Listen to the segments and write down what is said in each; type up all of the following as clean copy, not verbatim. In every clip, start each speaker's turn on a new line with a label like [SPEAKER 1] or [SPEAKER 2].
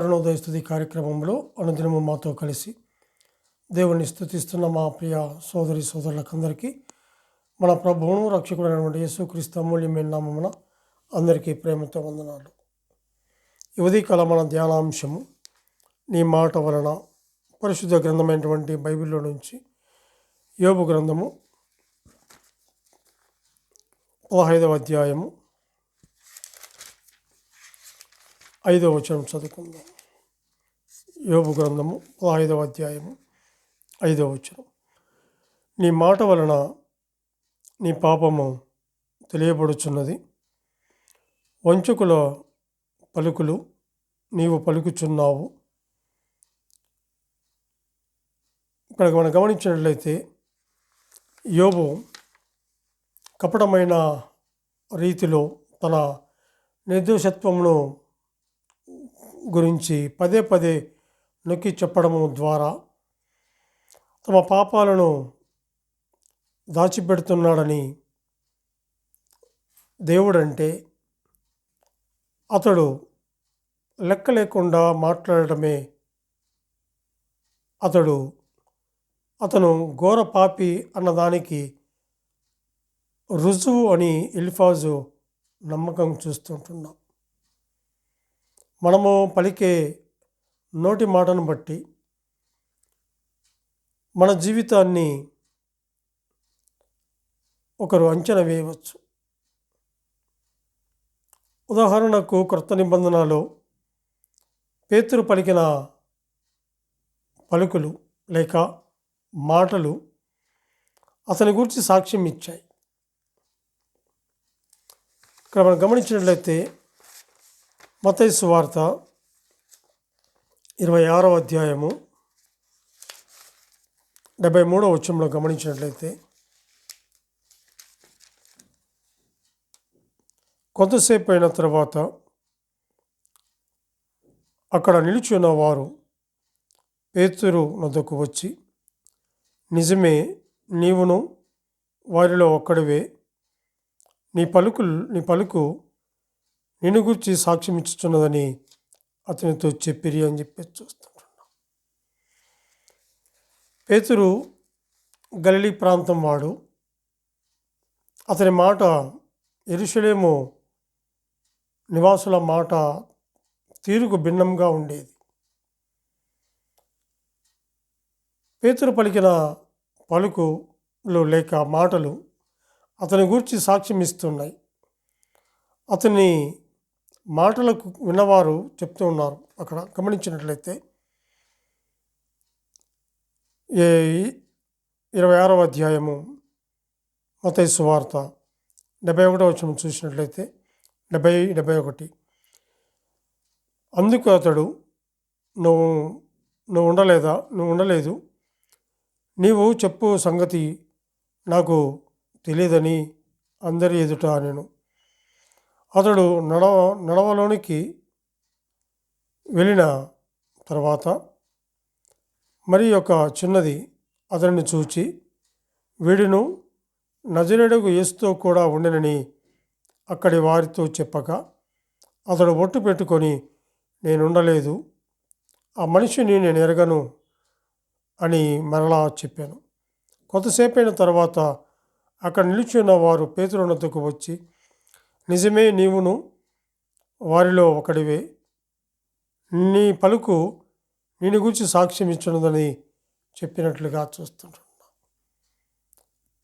[SPEAKER 1] అరుణోదయ స్తుతి కార్యక్రమంలో అనుదినము మాతో కలిసి దేవుని స్తుతిస్తున్న మా ప్రియ సోదరి సోదరులకందరికీ మన ప్రభువును రక్షకుడైనటువంటి యేసుక్రీస్తు అమూల్యమైన నామమున అందరికీ ప్రేమతో వందనాలు. ఈ ఉదయకాల మన ధ్యానాంశము నీ మాట వలన పరిశుద్ధ గ్రంథమైనటువంటి బైబిల్లో నుంచి యోబు గ్రంథము 15వ అధ్యాయము 5వ వచనం చదువుకుందాం. యోబు గ్రంథము 15వ అధ్యాయము 5వ వచనం. నీ మాట వలన నీ పాపము తెలియబడుచున్నది, వంచకుల పలుకులు నీవు పలుకుచున్నావు. ఇక్కడ మనం గమనించినట్లయితే యోబు కపటమైన రీతిలో తన నిర్దోషత్వమును గురించి పదే పదే నొక్కి చెప్పడము ద్వారా తమ పాపాలను దాచిపెడుతున్నాడని దేవుడంటే అతడు లెక్క లేకుండా మాట్లాడటమే అతను ఘోర పాపి అన్నదానికి రుజువు అని ఎలిఫాజు నమ్మకం చూస్తుంటున్నాం. మనము పలికే నోటి మాటను బట్టి మన జీవితాన్ని ఒకరు అంచనా వేయవచ్చు. ఉదాహరణకు క్రొత్త నిబంధనలో పేతురు పలికిన పలుకులు లేక మాటలు అతని గురించి సాక్ష్యం ఇచ్చాయి. ఇక్కడ మనం గమనించినట్లయితే మత్తయి సువార్త 26వ అధ్యాయము 73వ వచనంలో గమనించినట్లయితే, కొంతసేపు అయిన తర్వాత అక్కడ నిలిచి ఉన్న వారు పేతురు వద్దకు వచ్చి, నిజమే, నీవును వారిలో ఒక్కడివే, నీ పలుకు నిన్ను గురించి సాక్ష్యం ఇచ్చుచున్నదని అతనితో చెప్పిరి అని చెప్పి చూస్తుంటున్నాం. పేతురు గలిలీ ప్రాంతం వాడు. అతని మాట యెరూషలేము నివాసుల మాట తీరుకు భిన్నంగా ఉండేది. పేతురు పలికిన పలుకులు లేక మాటలు అతని గురించి సాక్ష్యం ఇస్తున్నాయి. అతని మాటలకు విన్నవారు చెప్తూ ఉన్నారు. అక్కడ గమనించినట్లయితే 26వ అధ్యాయము మత్తయి సువార్త 71వ వచనం చూసినట్లయితే 71. అందుకు అతడు, నువ్వు ఉండలేదు, నీవు చెప్పు సంగతి నాకు తెలియదని అందరి ఎదుట నేను. అతడు నడవలోనికి వెళ్ళిన తర్వాత మరి ఒక చిన్నది అతనిని చూచి, వీడును నజరేయుడగు యేసుతో కూడా ఉండెనని అక్కడి వారితో చెప్పగా, అతడు ఒట్టు పెట్టుకొని, నేనుండలేదు, ఆ మనిషిని నేను ఎరగను అని మరలా చెప్పాను. కొంతసేపు అయిన తర్వాత అక్కడ నిలిచి ఉన్న వారు పేతురు వద్దకు వచ్చి, నిజమే, నీవును వారిలో ఒకడివే, నీ పలుకు నిన్ను గురించి సాక్ష్యం ఇచ్చున్నదని చెప్పినట్లుగా చూస్తుంటున్నాం.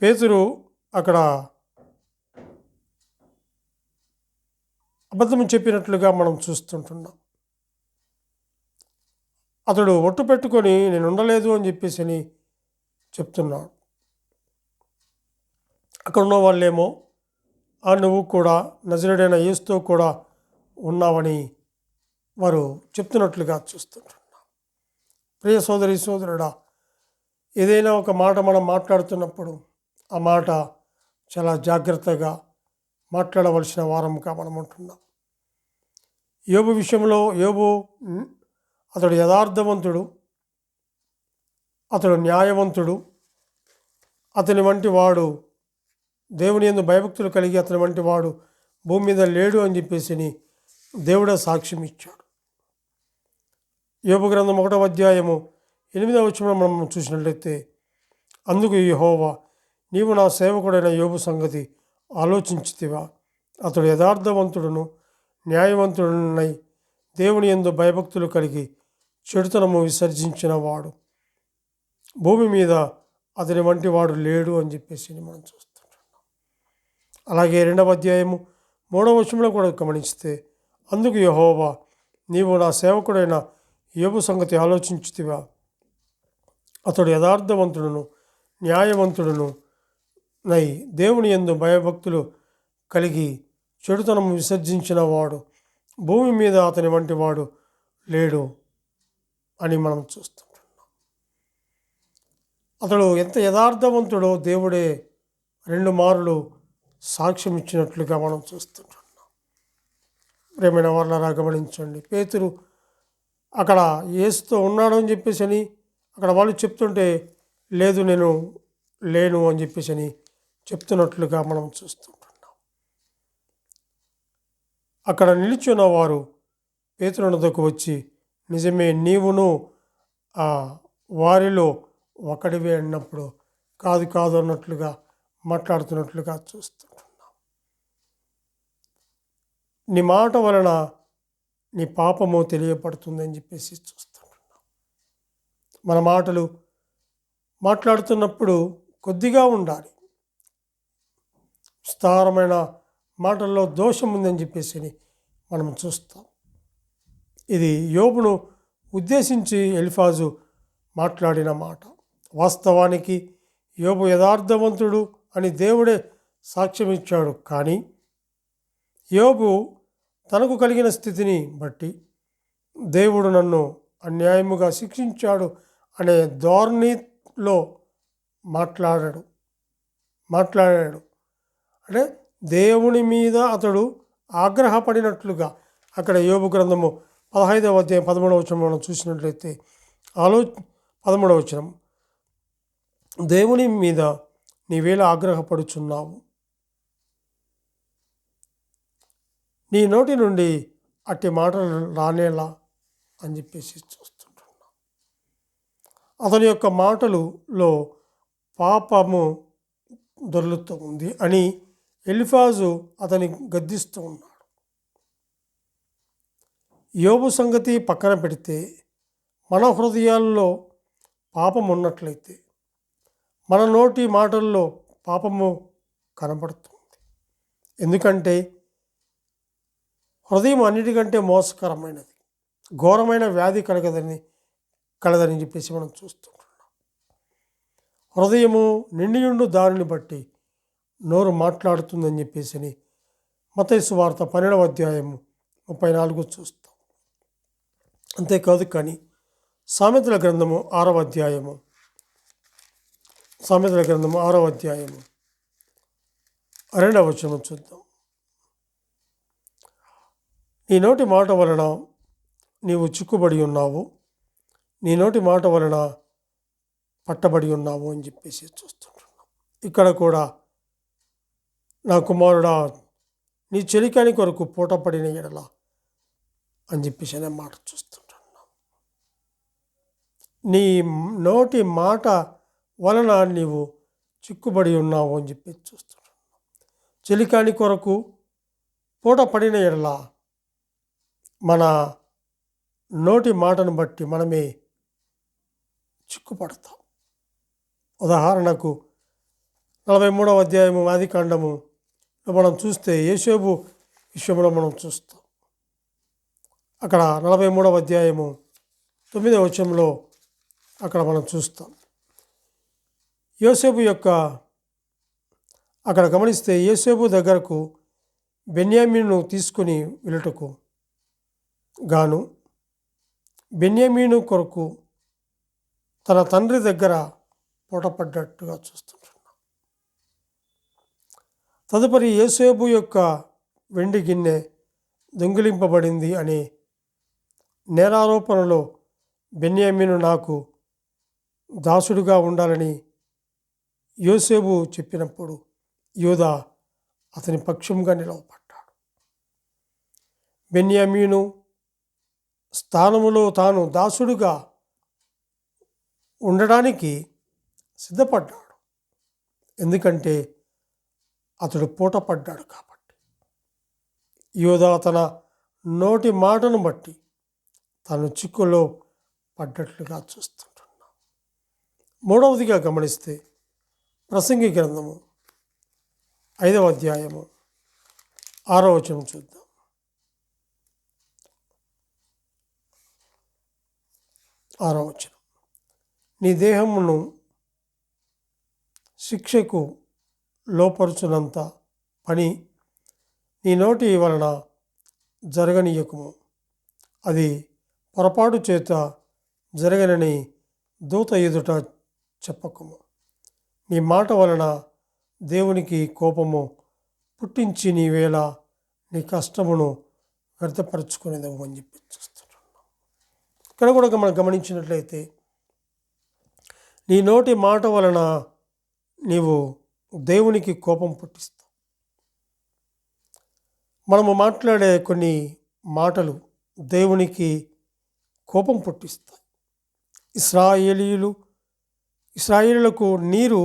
[SPEAKER 1] పేతురు అక్కడ అబద్ధం చెప్పినట్లుగా మనం చూస్తుంటున్నాం. అతడు ఒట్టు పెట్టుకొని నేను ఉండలేదు అని చెప్పేసి అని చెప్తున్నాడు. అక్కడ ఉన్న వాళ్ళేమో, నువ్వు కూడా నజరేయుడైన యేసుతో కూడా ఉన్నావని వారు చెప్తున్నట్లుగా చూస్తుంటున్నాం. ప్రియ సోదరి సోదరుడా, ఏదైనా ఒక మాట మనం మాట్లాడుతున్నప్పుడు ఆ మాట చాలా జాగ్రత్తగా మాట్లాడవలసిన వారంగా మనం ఉంటున్నాం. యోబు విషయంలో అతడు యథార్థవంతుడు, అతడు న్యాయవంతుడు, అతని వంటి వాడు దేవుని యందు భయభక్తులు కలిగి అతని వంటి వాడు భూమి మీద లేడు అని చెప్పేసి దేవుడే సాక్ష్యం ఇచ్చాడు. యోబు గ్రంథం 1వ అధ్యాయము 8వ వచనం మనం చూసినట్లయితే, అందుకు యెహోవా, నీవు నా సేవకుడైన యోబు సంగతి ఆలోచించితివా? అతడు యథార్థవంతుడును న్యాయవంతుడునై దేవుని యందు భయభక్తులు కలిగి చెడుతనము విసర్జించిన వాడు, భూమి మీద అతని వంటి వాడు లేడు అని చెప్పేసి మనం చూస్తుంటున్నాం. అలాగే 2వ అధ్యాయము 3వ వచనంలో కూడా గమనిస్తే, అందుకు యెహోవా, నీవు నా సేవకుడైన యోబు సంగతి ఆలోచించుతివా? అతడు యథార్థవంతుడును న్యాయవంతుడును నై దేవుని యందు భయభక్తులు కలిగి చెడుతనము విసర్జించిన వాడు, భూమి మీద అతని వంటి వాడు లేడు అని మనం చూస్తుంటున్నాం. అతడు ఎంత యథార్థవంతుడో దేవుడే 2 మార్లు సాక్ష్యం ఇచ్చినట్లుగా మనం చూస్తుంటున్నాం. ప్రేమైన వాళ్ళరా గమనించండి, పేతురు అక్కడ యేసుతో ఉన్నాడు అని చెప్పేసి అని అక్కడ వాళ్ళు చెప్తుంటే, లేదు నేను లేను అని చెప్పేసి అని చెప్తున్నట్లుగా మనం చూస్తుంటున్నాం. అక్కడ నిలిచిన వారు పేతురు వద్దకు వచ్చి, నిజమే నీవును వారిలో ఒకడివే అన్నప్పుడు, కాదు కాదు అన్నట్లుగా మాట్లాడుతున్నట్లుగా చూస్తుంటున్నాం. నీ మాట వలన నీ పాపము తెలియపడుతుందని చెప్పేసి చూస్తుంటున్నాం. మన మాటలు మాట్లాడుతున్నప్పుడు కొద్దిగా ఉండాలి. విస్తారమైన మాటల్లో దోషం ఉందని చెప్పేసి మనం చూస్తాం. ఇది యోబును ఉద్దేశించి ఎలీఫజు మాట్లాడిన మాట. వాస్తవానికి యోబు యథార్థవంతుడు అని దేవుడే సాక్ష్యం ఇచ్చాడు. కానీ యోబు తనకు కలిగిన స్థితిని బట్టి దేవుడు నన్ను అన్యాయముగా శిక్షించాడు అనే ధోరణిలో మాట్లాడాడు. అంటే దేవుని మీద అతడు ఆగ్రహపడినట్లుగా అక్కడ యోబు గ్రంథము 15వ అధ్యాయం 13వ వచనం మనం చూసినట్లయితే 13వ వచనం, దేవుని మీద నీవేలా ఆగ్రహపడుచున్నావు? నీ నోటి నుండి అట్టి మాటలు రానేలా అని చెప్పేసి చూస్తుంటున్నాం. అతని యొక్క మాటలులో పాపము దొర్లుతూ ఉంది అని ఎలీఫజు అతని గద్దిస్తూ ఉన్నాడు. యోబు సంగతి పక్కన పెడితే, మన హృదయాల్లో పాపం ఉన్నట్లయితే మన నోటి మాటల్లో పాపము కనబడుతుంది. ఎందుకంటే హృదయం అన్నిటికంటే మోసకరమైనది, ఘోరమైన వ్యాధి కలదని చెప్పేసి మనం చూస్తుంటున్నాం. హృదయము నిండియుండు దానిని బట్టి నోరు మాట్లాడుతుందని చెప్పేసి మత్తయి సువార్త 12వ అధ్యాయము 34 చూస్తాం. అంతేకాదు కానీ సామెతల గ్రంథము 6వ అధ్యాయము 2వ వచనం చూద్దాం. నీ నోటి మాట వలన నీవు చిక్కుబడి ఉన్నావు, నీ నోటి మాట వలన పట్టబడి ఉన్నావు అని చెప్పేసి చూస్తుంటున్నాం. ఇక్కడ కూడా నా కుమారుడా, నీ చెలికాని కొరకు పూటపడిన ఎడల అని చెప్పేసి అనే మాట చూస్తుంటున్నాం. నీ నోటి మాట వలన నీవు చిక్కుబడి ఉన్నావు అని చెప్పి చూస్తున్నాం. చెలికాని కొరకు పూట పడిన ఎడల మన నోటి మాటను బట్టి మనమే చిక్కుపడతాం. ఉదాహరణకు 43వ అధ్యాయము ఆదికాండము మనం చూస్తే యోసేపు విషయంలో మనం చూస్తాం. అక్కడ 43వ అధ్యాయము 9వ వచనంలో అక్కడ మనం చూస్తాం. యోసేపు యొక్క అక్కడ గమనిస్తే, యోసేపు దగ్గరకు బెన్యామీను తీసుకుని వెళ్ళుటకు గాను బెన్యామీను కొరకు తన తండ్రి దగ్గర పూటపడ్డట్టుగా చూస్తుంటున్నాం. తదుపరి యోసేపు యొక్క వెండి గిన్నె దొంగిలింపబడింది అనే నేరారోపణలో బెన్యామీను నాకు దాసుడుగా ఉండాలని యోసేపు చెప్పినప్పుడు యూదా అతని పక్షంగా నిలవబడ్డాడు. బెన్యామీను స్థానములో తాను దాసుడుగా ఉండడానికి సిద్ధపడ్డాడు. ఎందుకంటే అతడు పూటపడ్డాడు కాబట్టి. యోధా తన నోటి మాటను బట్టి తను చిక్కులో పడ్డట్లుగా చూస్తుంటున్నాం. మూడవదిగా గమనిస్తే ప్రసంగి గ్రంథము 5వ అధ్యాయము 6వ వచనం చూద్దాం. ఆరవ వచనం, నీ దేహమును శిక్షకు లోపరుచునంత పని నీ నోటి వలన జరగనీయకుము. అది పొరపాటు చేత జరగనని దూత ఎదుట చెప్పకుము. నీ మాట వలన దేవునికి కోపము పుట్టించి నీవేళ నీ కష్టమును వ్యర్థపరచుకునేదేమో అని చెప్పి చూస్తున్నాం. ఇక్కడ కూడా మనం గమనించినట్లయితే నీ నోటి మాట వలన నీవు దేవునికి కోపం పుట్టిస్తావు. మనము మాట్లాడే కొన్ని మాటలు దేవునికి కోపం పుట్టిస్తాయి. ఇశ్రాయేలీయులకు నీరు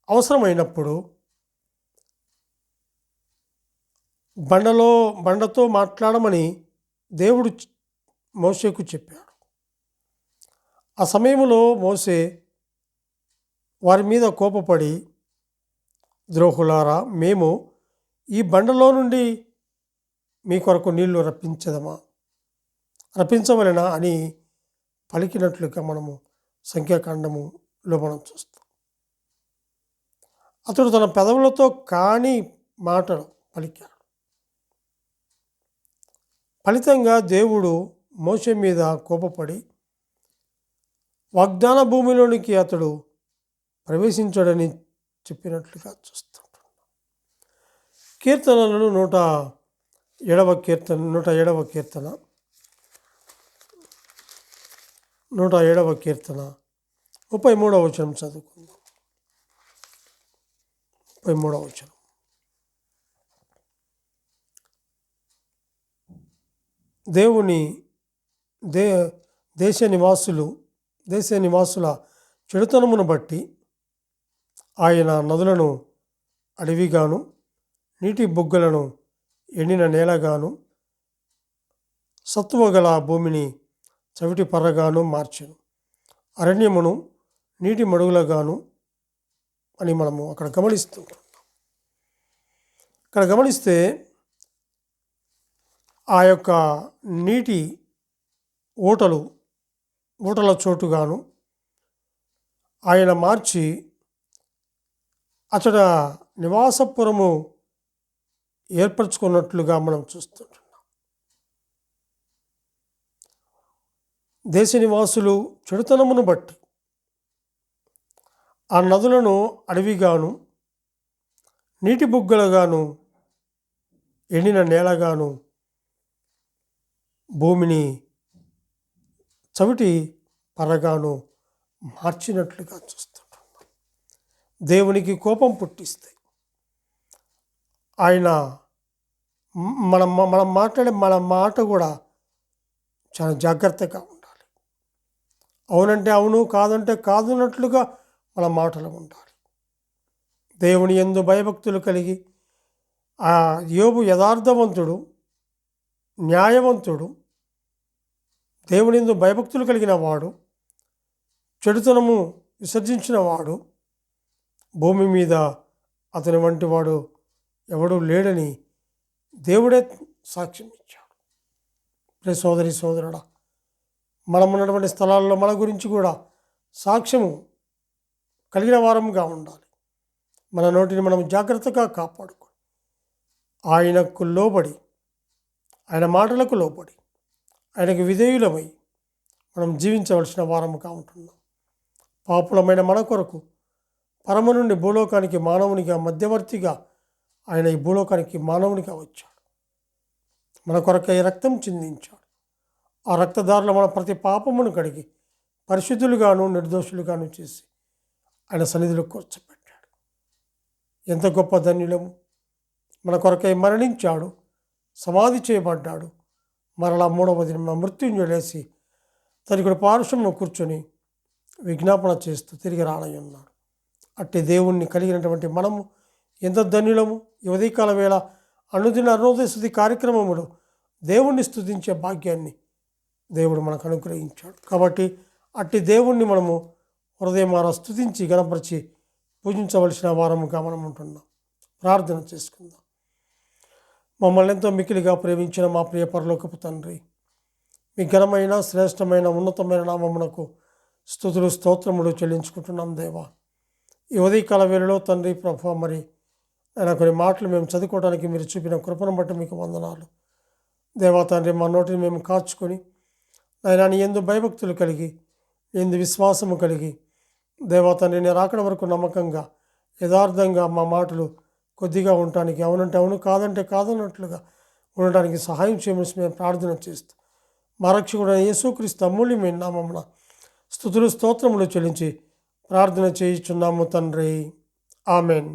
[SPEAKER 1] అవసరమైనప్పుడు బండతో మాట్లాడమని దేవుడు మోషేకు చెప్పాడు. ఆ సమయంలో మోషే వారి మీద కోపపడి, ద్రోహులారా, మేము ఈ బండలో నుండి మీ కొరకు నీళ్లు రప్పించవలెనా అని పలికినట్లుగా మనము సంఖ్యాకాండములో మనం చూస్తాం. అతడు తన పెదవులతో కాని మాటలు పలికాడు. ఫలితంగా దేవుడు మోషే మీద కోపపడి వాగ్దాన భూమిలోనికి అతడు ప్రవేశించాడని చెప్పినట్లుగా చూస్తుంటున్నాం. కీర్తనలను 107వ కీర్తన 33వ వచనం చదువుకుందాం. 33వ వచనం, దేవుని దేశ నివాసుల చెడుతనమును బట్టి ఆయన నదులను అడవిగాను నీటి బుగ్గలను ఎండిన నేలగాను సత్తువగల భూమిని చవిటి పర్రగాను మార్చెను, అరణ్యమును నీటి మడుగులగాను అని మనము అక్కడ గమనిస్తున్నాం. ఇక్కడ గమనిస్తే ఆ యొక్క నీటి ఊటల చోటుగాను ఆయన మార్చి అతడ నివాసపురము ఏర్పరచుకున్నట్లుగా మనం చూస్తుంటున్నాం. దేశ నివాసులు చెడుతనమును బట్టి ఆ నదులను అడవిగాను నీటి బుగ్గలుగాను ఎండిన నేలగాను భూమిని చవిటి పరగాను మార్చినట్లుగా చూస్తుంటున్నాం. దేవునికి కోపం పుట్టిస్తాయి. ఆయన మనం మాట్లాడే మన మాట కూడా చాలా జాగ్రత్తగా ఉండాలి. అవునంటే అవును, కాదంటే కాదున్నట్లుగా మన మాటలు ఉండాలి. దేవుని యందు భయభక్తులు కలిగి ఆ యోబు యథార్థవంతుడు, న్యాయవంతుడు, దేవుని యందు భయభక్తులు కలిగిన వాడు, చెడుతనము విసర్జించిన వాడు, భూమి మీద అతని వంటి వాడు ఎవడూ లేడని దేవుడే సాక్ష్యం ఇచ్చాడు. సోదరుడా, మనం ఉన్నటువంటి స్థలాల్లో మన గురించి కూడా సాక్ష్యము కలిగిన వారంగా ఉండాలి. మన నోటిని మనం జాగ్రత్తగా కాపాడుకోవాలి. ఆయనకు లోబడి, ఆయన మాటలకు లోబడి, ఆయనకు విధేయులమై మనం జీవించవలసిన వారముగా ఉంటున్నాం. పాపులమైన మన కొరకు పరమ నుండి భూలోకానికి మానవునిగా మధ్యవర్తిగా ఆయన ఈ భూలోకానికి మానవునిగా వచ్చాడు. మన కొరకై రక్తం చిందించాడు. ఆ రక్తధారలో మన ప్రతి పాపమును కడిగి పరిశుద్ధులుగాను నిర్దోషులుగాను చేసి ఆయన సన్నిధిలో కూర్చోబెట్టాడు. ఎంత గొప్ప ధన్యులము! మన కొరకై మరణించాడు, సమాధి చేయబడ్డాడు, మరలా మూడవ దినం మృత్యుంజయుడు లేచి తనకుడు పారుషంలో కూర్చొని విజ్ఞాపన చేస్తూ తిరిగి రానయ్యున్నాడు. అట్టి దేవుణ్ణి కలిగినటువంటి మనము ఎంత ధన్యులము! ఈ ఉదయకాల వేళ అనుదిన అరుణోదయ స్తుతి కార్యక్రమములు దేవుణ్ణి స్తుతించే భాగ్యాన్ని దేవుడు మనకు అనుగ్రహించాడు. కాబట్టి అట్టి దేవుణ్ణి మనము హృదయమారా స్తుతించి గణపరిచి పూజించవలసిన వారముగా మనం ఉంటున్నాం. ప్రార్థన చేసుకుందాం. మమ్మల్ని ఎంతో మికిలిగా ప్రేమించిన మా ప్రియ పరలోకపు తండ్రి, మీ ఘనమైన శ్రేష్టమైన ఉన్నతమైన నామమునకు స్తుతులు స్తోత్రములు చెల్లించుకుంటున్నాం దేవా. ఈ ఉదయకాల వేళలో తండ్రి ప్రభు మరి ఆయన కొన్ని మాటలు మేము చదువుకోవడానికి మీరు చూపిన కృపను బట్టి మీకు వందనాలు దేవా. తండ్రి మా నోటిని మేము కాచుకొని ఆయన నీ యందు భయభక్తులు కలిగి ఎందు విశ్వాసము కలిగి దేవా తండ్రి నేను రాకడ వరకు నమ్మకంగా యథార్థంగా మా మాటలు కొద్దిగా ఉండటానికి, అవునంటే అవును కాదంటే కాదన్నట్లుగా ఉండటానికి సహాయం చేయమని మేము ప్రార్థన చేస్తూ మా రక్షకుడైన యేసుక్రీస్తు అమూల్యమైన నామమున స్తుతులు స్తోత్రములు చెల్లించి ప్రార్థన చేయుచున్నాము తండ్రి. ఆమెన్.